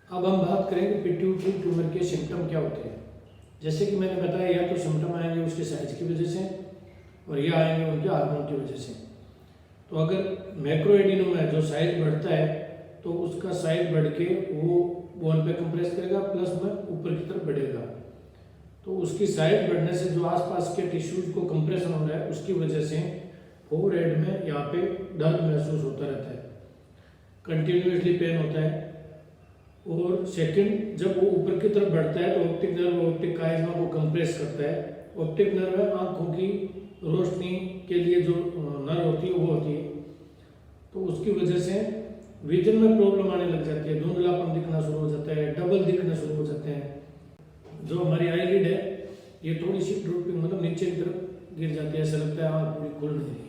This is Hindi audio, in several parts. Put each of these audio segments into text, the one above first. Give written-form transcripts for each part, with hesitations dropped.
अब हम बात करेंगे पिट्यूटरी ट्यूमर के सिम्टम क्या होते हैं। जैसे कि मैंने बताया, या तो सिम्टम आएंगे उसके साइज की वजह से और या आएंगे उनके हार्मोन की वजह से। तो अगर मैक्रोएडिनोमा जो साइज बढ़ता है तो उसका साइज बढ़ के वो बोन पे कंप्रेस करेगा, प्लस में ऊपर की तरफ बढ़ेगा। तो उसकी साइज बढ़ने से जो आसपास के टिश्यूज को कंप्रेशन हो रहा है उसकी वजह से फोरहेड में यहाँ पे दर्द महसूस होता रहता है, कंटिन्यूसली पेन होता है। और सेकंड, जब वो ऊपर की तरफ बढ़ता है तो ऑप्टिक नर्व ऑप्टिक काइज़मा को कंप्रेस करता है। ऑप्टिक नर्व है आँखों की रोशनी के लिए जो नर्व होती है वो होती है। तो उसकी वजह से विजन में प्रॉब्लम आने लग जाती है, धुंधलापन दिखना शुरू हो जाता है, डबल दिखना शुरू हो जाते हैं। जो हमारी आईलिड है ये थोड़ी सी ड्रूपिंग, मतलब नीचे की तरफ गिर जाती है, ऐसा लगता है आँख पूरी खुल नहीं रही।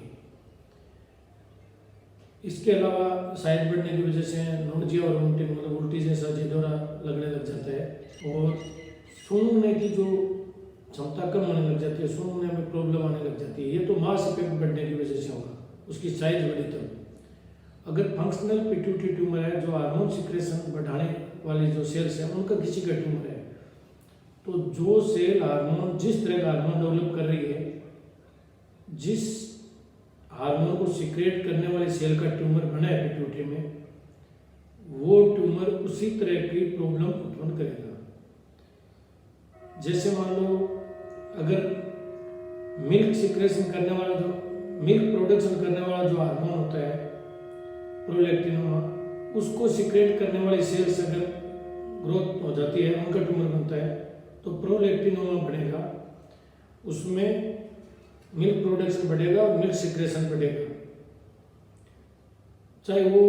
इसके अलावा साइज बढ़ने की वजह से नोजिया और वोमिटिंग, मतलब उल्टी जैसा जिदोरा लगने लग जाता है। और सूंघने की जो क्षमता कम होने लग जाती है, सूंघने में प्रॉब्लम आने लग जाती है। ये तो मास इफेक्ट बढ़ने की वजह से होगा, उसकी साइज बढ़ी तब। अगर फंक्शनल पिट्यूटरी ट्यूमर है, जो हार्मोन सिक्रेशन बढ़ाने वाली जो सेल्स हैं उनका किसी का ट्यूमर है, तो जो सेल हार्मोन, जिस तरह का हार्मोन डेवलप कर रही है, जिस हार्मोन को सिक्रेट करने वाली सेल का ट्यूमर बना है पिट्यूटरी में, वो ट्यूमर उसी तरह की प्रॉब्लम उत्पन्न करेगा। जैसे मान लो अगर मिल्क सिक्रेशन करने वाला, जो मिल्क प्रोडक्शन करने वाला जो हार्मोन होता है प्रोलैक्टिनोमा, उसको सिक्रेट करने वाली सेल्स अगर ग्रोथ हो जाती है, उनका ट्यूमर बनता है, तो प्रोलैक्टिनोमा बढ़ेगा, उसमें मिल्क प्रोडक्शन बढ़ेगा और मिल्क सिक्रेशन बढ़ेगा। चाहे वो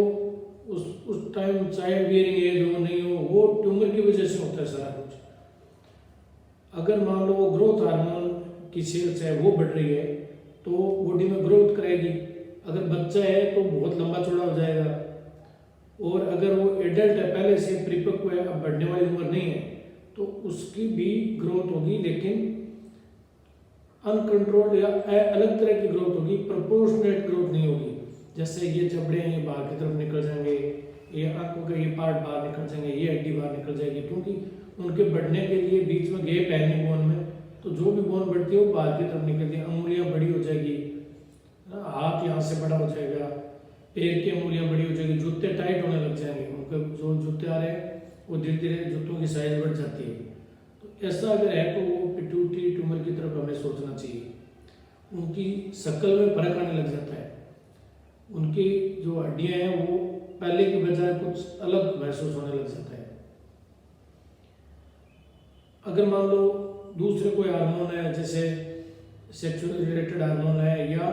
उस टाइम चाहे बियरिंग एज हो नहीं हो, वो ट्यूमर की वजह से होता है सारा कुछ। अगर मान लो वो ग्रोथ हार्मोन की सेल्स है वो बढ़ रही है तो बॉडी में ग्रोथ कराएगी। अगर बच्चा है तो बहुत लंबा चौड़ा हो जाएगा, और अगर वो एडल्ट है, पहले से परिपक्व है, अब बढ़ने वाली उम्र नहीं है, तो उसकी भी ग्रोथ होगी, लेकिन अनकंट्रोल्ड या अलग तरह की ग्रोथ होगी, प्रोपोर्शनेट ग्रोथ नहीं होगी। जैसे ये जबड़े हैं ये बाहर की तरफ निकल जाएंगे, ये आंखों का ये पार्ट बाहर निकल जाएंगे, ये हड्डी बाहर निकल जाएगी, क्योंकि उनके बढ़ने के लिए बीच में गैप है नहीं बोन में, तो जो भी बोन बढ़ती है वो बाहर की तरफ निकलती है। अंगुलियां बड़ी हो जाएगी, हाथ यहाँ से बड़ा हो जाएगा, पैर की अंगुलियां बड़ी हो जाएगी, जूते टाइट होने लग जाएंगे, उनके जो जूते आ रहे हैं वो धीरे धीरे जूतों की साइज बढ़ जाती है। तो ऐसा अगर है तो वो पिट्यूटरी ट्यूमर की तरफ हमें सोचना चाहिए। उनकी शक्ल में फर्क आने लग जाता है, उनकी जो हड्डियां हैं वो पहले की बजाय कुछ अलग महसूस होने लग जाता है। अगर मान लो दूसरे कोई हार्मोन है, जैसे सेक्सुअल रिलेटेड हार्मोन है, या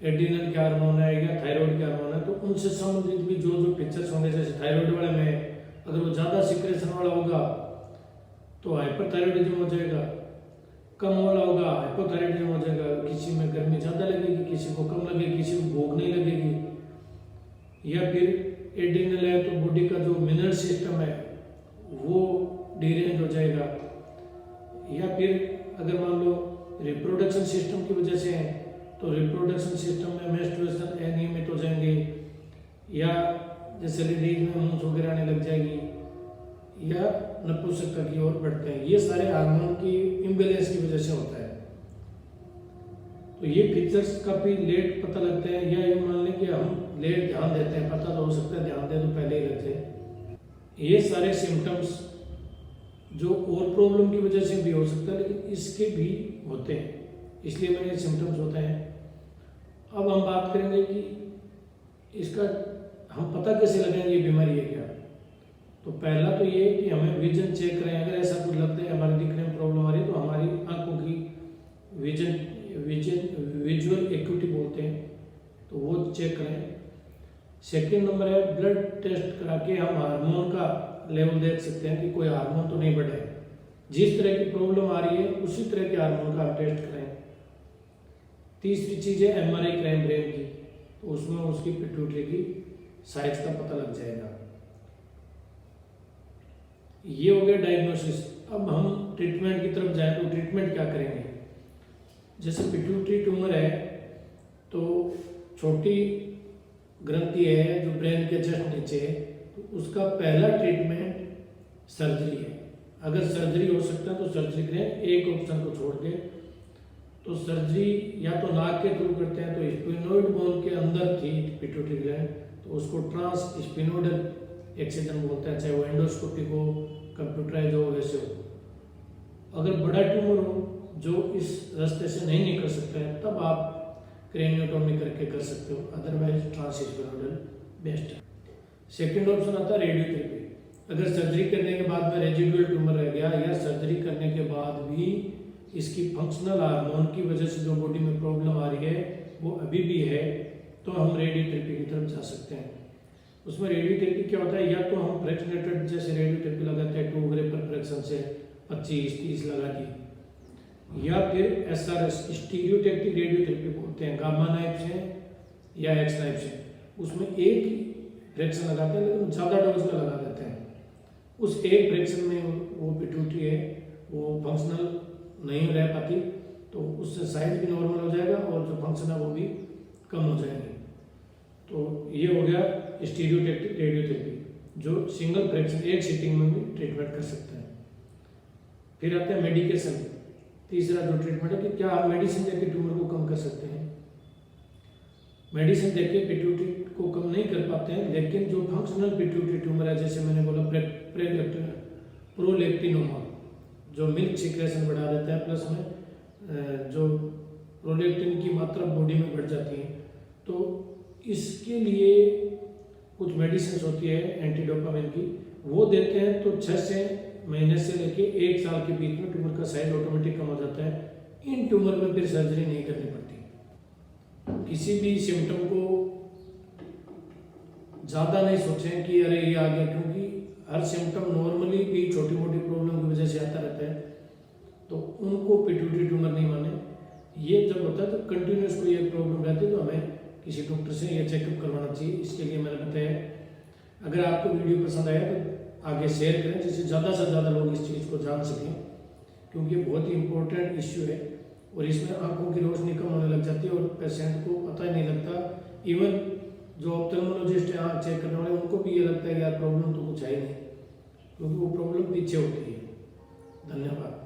एड्रिनल के हार्मोन है, या थायराइड के हार्मोन है, तो उनसे संबंधित भी जो जो पिक्चर्स होंगे, जैसे थायराइड वाले में अगर वो ज़्यादा सिक्रेशन वाला होगा तो हाइपरथायराइडिज्म हो जाएगा, कम वाला होगा हाइपोथायराइडिज्म हो जाएगा। किसी में गर्मी ज़्यादा लगेगी, किसी को कम लगेगी, किसी को भूख नहीं लगेगी। या फिर एड्रिनल है तो बॉडी का जो मिनरल सिस्टम है वो डिरेंज हो जाएगा। या फिर अगर मान लो रिप्रोडक्शन सिस्टम की वजह से है तो रिप्रोडक्शन सिस्टम में मेंस्ट्रुएशन अनियमित हो जाएंगे, या जैसे लेडीज में मूंछ वगैरह आने लग जाएगी, या नपुंसकता की ओर बढ़ते हैं। ये सारे हार्मोन की इम्बैलेंस की वजह से होता है। तो ये फीचर्स काफ़ी लेट पता लगते हैं, या यूँ मान लें कि हम लेट ध्यान देते हैं, पता तो हो सकता है ध्यान दें तो पहले ही लगते हैं। ये सारे सिम्टम्स जो और प्रॉब्लम की वजह से भी हो सकता है, लेकिन इसके भी होते हैं, इसलिए मैंने सिम्टम्स होते हैं। अब हम बात करेंगे कि इसका हम पता कैसे लगाएंगे ये बीमारी है क्या। तो पहला तो ये कि हमें विजन चेक करें। अगर ऐसा कुछ लगता है हमारे दिखने में प्रॉब्लम आ रही है तो हमारी आंखों की विजुअल एक्यूटी बोलते हैं, तो वो चेक करें। सेकंड नंबर है ब्लड टेस्ट करा के हम हार्मोन का लेवल देख सकते हैं कि कोई हार्मोन तो नहीं बढ़ा है। जिस तरह की प्रॉब्लम आ रही है उसी तरह के हार्मोन का हम टेस्ट करें। तीसरी चीज़ है एमआरआई कराएं ब्रेन की, तो उसमें उसकी पिट्यूटरी की साइज का पता लग जाएगा। ये हो गया डायग्नोसिस। अब हम ट्रीटमेंट की तरफ जाएं तो ट्रीटमेंट क्या करेंगे। जैसे पिट्यूटरी ट्यूमर है तो छोटी ग्रंथि है जो ब्रेन के जस्ट नीचे है, तो उसका पहला ट्रीटमेंट सर्जरी है। अगर सर्जरी हो सकता है तो सर्जरी करें, एक ऑप्शन को छोड़ के। तो सर्जरी या तो नाक के थ्रू करते हैं, तो स्पिनोइड बोन के अंदर थी पिट्यूटरी ग्लैंड, तो उसको ट्रांस स्पिनोइडल एक्सीजन बोलते हैं, चाहे वो एंडोस्कोपिक हो, कंप्यूटराइज हो, वैसे हो। अगर बड़ा ट्यूमर हो जो इस रास्ते से नहीं निकल सकता है, तब आप क्रेनियोटोमी करके कर सकते हो, अदरवाइज ट्रांस स्पिनोइडल बेस्ट है। सेकेंड ऑप्शन आता है रेडियोथेरेपी। अगर सर्जरी करने के बाद में रेजिडुअल ट्यूमर रह गया, या सर्जरी करने के बाद भी इसकी फंक्शनल हार्मोन की वजह से जो बॉडी में प्रॉब्लम आ रही है वो अभी भी है, तो हम रेडियोथेरेपी की तरफ जा सकते हैं। उसमें रेडियोथेरेपी क्या होता है, या तो हम फ्रैक्शनेटेड जैसे रेडियोथेरेपी लगाते हैं 2 ग्रे पर फ्रैक्शन से 25-30 लगा दी, या फिर SRS स्टीरियोटैक्टिक रेडियोथेरेपी बोलते हैं, गामा नाइफ से या एक्स नाइफ से। उसमें एक ही फ्रैक्शन लगाते हैं लेकिन ज़्यादा डोज में लगा देते हैं। उस एक फ्रैक्शन में वो पिट्यूटरी है वो फंक्शनल नहीं रह पाती, तो उससे साइज भी नॉर्मल हो जाएगा और जो फंक्शन है वो भी कम हो जाएंगे। तो ये हो गया स्टीरियोटैक्टिक रेडियोथेरेपी, जो सिंगल फ्रैक्शन एक सीटिंग में भी ट्रीटमेंट कर सकते हैं। फिर आते हैं मेडिकेशन। तीसरा जो ट्रीटमेंट है कि क्या आप मेडिसिन देकर ट्यूमर को कम कर सकते हैं। मेडिसिन देके पिट्यूटरी को कम नहीं कर पाते हैं, लेकिन जो फंक्शनल पिट्यूटरी ट्यूमर है, जैसे मैंने बोला प्रोलेक्टिनोमा, जो मिल्क सिक्रेशन बढ़ा देता है, प्लस में जो प्रोलेक्टिन की मात्रा बॉडी में बढ़ जाती है, तो इसके लिए कुछ मेडिसिन होती है एंटीडोपामिन की, वो देते हैं। तो 6 महीने से लेके 1 साल के बीच में ट्यूमर का साइज ऑटोमेटिक कम हो जाता है। इन ट्यूमर में फिर सर्जरी नहीं करनी पड़ती। किसी भी सिम्टम को ज़्यादा नहीं सोचें कि अरे ये आ गया, क्योंकि हर सिम्टम नॉर्मली भी छोटी मोटी प्रॉब्लम की वजह से आता रहता है, तो उनको पिट्यूटरी ट्यूमर नहीं माने। ये जब होता है तो कंटिन्यूस कोई एक प्रॉब्लम रहती है तो हमें किसी डॉक्टर से ये चेकअप करवाना चाहिए। इसके लिए मैंने बताया। अगर आपको वीडियो पसंद आया तो आगे शेयर करें, जिससे ज़्यादा से ज़्यादा लोग इस चीज़ को जान सकें, क्योंकि ये बहुत ही इंपॉर्टेंट इश्यू है और इसमें आंखों की रोशनी कम होने लग जाती है और पेशेंट को पता ही नहीं लगता। इवन जो ऑप्थेल्मोलॉजिस्ट है आँख चेक करने वाले, उनको भी ये लगता है कि यार प्रॉब्लम तो कुछ है ही नहीं, क्योंकि वो प्रॉब्लम पीछे होती है। धन्यवाद।